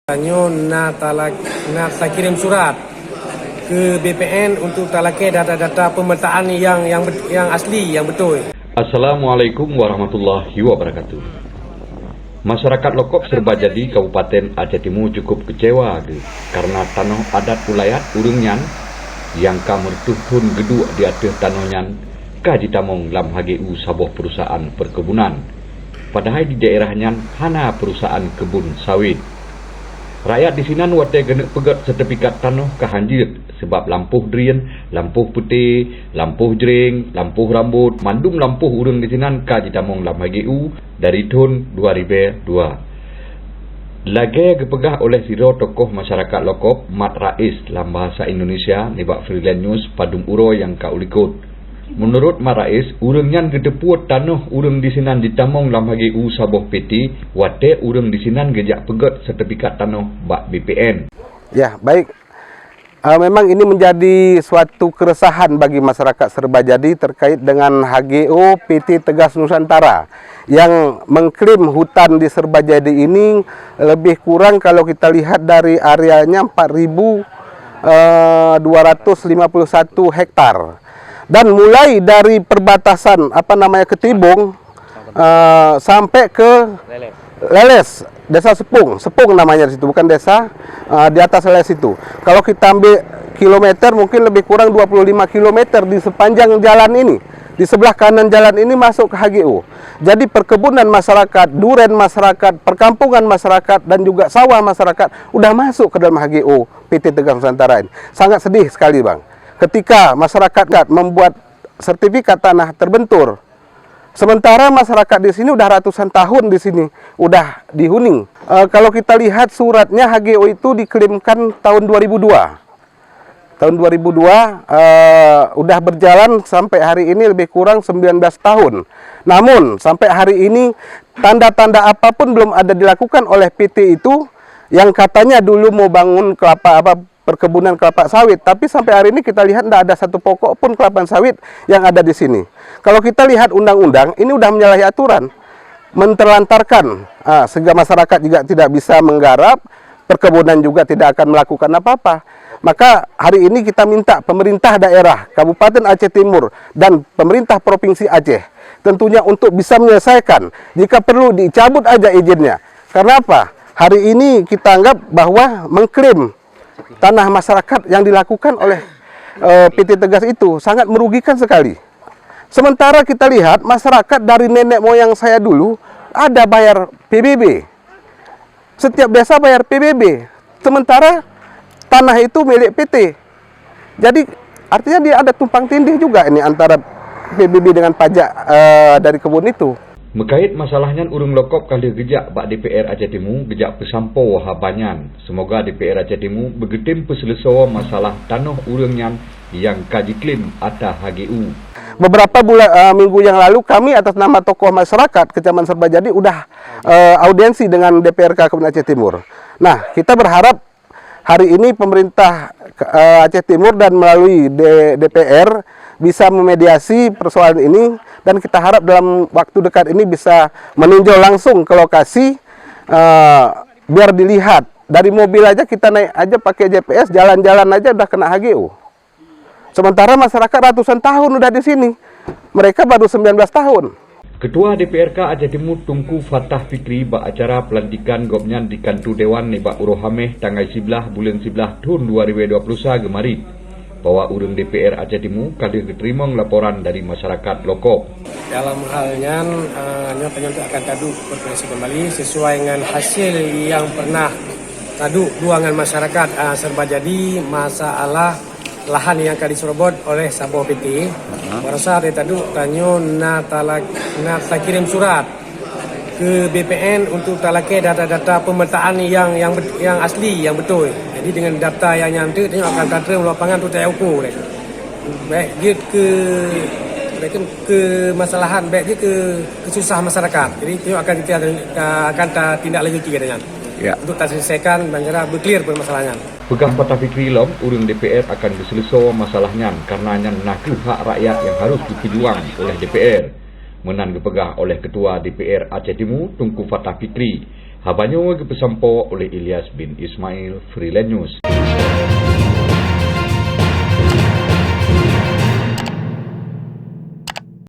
Nak kirim surat ke BPN untuk talakai data-data pemetaan yang asli, yang betul. Assalamualaikum warahmatullahi wabarakatuh. Masyarakat Lokop Serbajadi Kabupaten Aceh Timur cukup kecewa karena tanah adat ulayat urungnyan yang kamertuhun geduk di atas tanahnya kajitamong lam HGU sabuh perusahaan perkebunan. Padahal di daerahnya hana perusahaan kebun sawit. Rakyat di sinan wate genek pegat sertifikat tanah kehanjir sebab lampuh drien, lampuh putih, lampuh jering, lampuh rambut, mandum lampuh urang di sinan kajitamong lam HGU dari tahun 2002. Lagi kepegah oleh siro tokoh masyarakat Lokop Mat Rais dalam bahasa Indonesia nibak Freelance News Padung Uro yang kaulikut. Menurut Mat Rais, urangnya gedeput tanah urang di sinan ditamong lam HGU sabuh PT, wate urang di sinan gejak pegat sertifikat tanah bak BPN. Ya, baik. Memang ini menjadi suatu keresahan bagi masyarakat Serbajadi terkait dengan HGO PT Tegas Nusantara yang mengklaim hutan di Serbajadi ini lebih kurang kalau kita lihat dari areanya 4.251 hektar. Dan mulai dari perbatasan Ketibung sampai ke Leles, Desa Sepung namanya di situ, bukan desa di atas Leles itu. Kalau kita ambil kilometer mungkin lebih kurang 25 kilometer di sepanjang jalan ini. Di sebelah kanan jalan ini masuk ke HGU. Jadi perkebunan masyarakat, duren masyarakat, perkampungan masyarakat dan juga sawah masyarakat udah masuk ke dalam HGU PT Tegas Nusantara ini. Sangat sedih sekali, Bang. Ketika masyarakat membuat sertifikat tanah terbentur, sementara masyarakat di sini udah ratusan tahun di sini, udah dihuni. Kalau kita lihat suratnya HGO itu diklaimkan tahun 2002. Tahun 2002 udah berjalan sampai hari ini lebih kurang 19 tahun. Namun sampai hari ini tanda-tanda apapun belum ada dilakukan oleh PT itu yang katanya dulu mau bangun perkebunan kelapa sawit, tapi sampai hari ini kita lihat tidak ada satu pokok pun kelapa sawit yang ada di sini. Kalau kita lihat undang-undang, ini udah menyalahi aturan, menterlantarkan, sehingga masyarakat juga tidak bisa menggarap, perkebunan juga tidak akan melakukan apa-apa. Maka hari ini kita minta pemerintah daerah Kabupaten Aceh Timur dan pemerintah Provinsi Aceh tentunya untuk bisa menyelesaikan, jika perlu dicabut aja izinnya. Karena apa? Hari ini kita anggap bahwa mengklaim tanah masyarakat yang dilakukan oleh PT Tegas itu sangat merugikan sekali. Sementara kita lihat masyarakat dari nenek moyang saya dulu ada bayar PBB. Setiap desa bayar PBB. Sementara tanah itu milik PT. Jadi artinya dia ada tumpang tindih juga ini antara PBB dengan pajak dari kebun itu. Mekait masalahnya urung Lokop kali gejak bak DPR Aceh Timur gejak pesampo wahabanyan. Semoga DPR Aceh Timur begetim peselesaian masalah tanah urungnya yang kajiklaim atas HGU. Beberapa minggu yang lalu kami atas nama tokoh masyarakat Kecamatan Serbajadi udah audiensi dengan DPRK Kabupaten Aceh Timur. Nah, kita berharap hari ini pemerintah Aceh Timur dan melalui DPR bisa memediasi persoalan ini, dan kita harap dalam waktu dekat ini bisa meninjau langsung ke lokasi biar dilihat. Dari mobil aja kita naik aja pakai GPS, jalan-jalan aja udah kena HGU. Sementara masyarakat ratusan tahun udah di sini. Mereka baru 19 tahun. Ketua DPRK Aceh Timur Tunku Fatah Fikri bak acara pelantikan gobnya di kantor Dewan Nebak Urohameh tanggal 11 bulan 11 tahun 2021 gemari. Bahwa urang DPR Aceh Timur kali diterima laporan dari masyarakat Lokop. Dalam halnya penyuntuk akan taduk berproses kembali sesuai dengan hasil yang pernah taduk duangan masyarakat Serbajadi masalah lahan yang akan diserobot oleh sabuh PT. Pada saat taduk tanyo nak kirim surat ke BPN untuk talakai data-data pemetaan yang asli, yang betul. Jadi dengan data yang nyantik, tengok akan terima lapangan tu tak ukur. Baik dia ke masalahan, baik dia ke kesusah masyarakat. Jadi tengok akan tindak lanjuti katanya. Ya. Untuk tak selesaikan dan cara berclear permasalahannya. Pegang Fatah Fikri lom, urang DPR akan diselesaikan masalahnya karena naku hak rakyat yang harus diperjuang oleh DPR. Menan dipegah oleh Ketua DPR Aceh Timur Tunku Fatah Fikri. Habanyo dipesampo oleh Ilyas bin Ismail, Freelance News.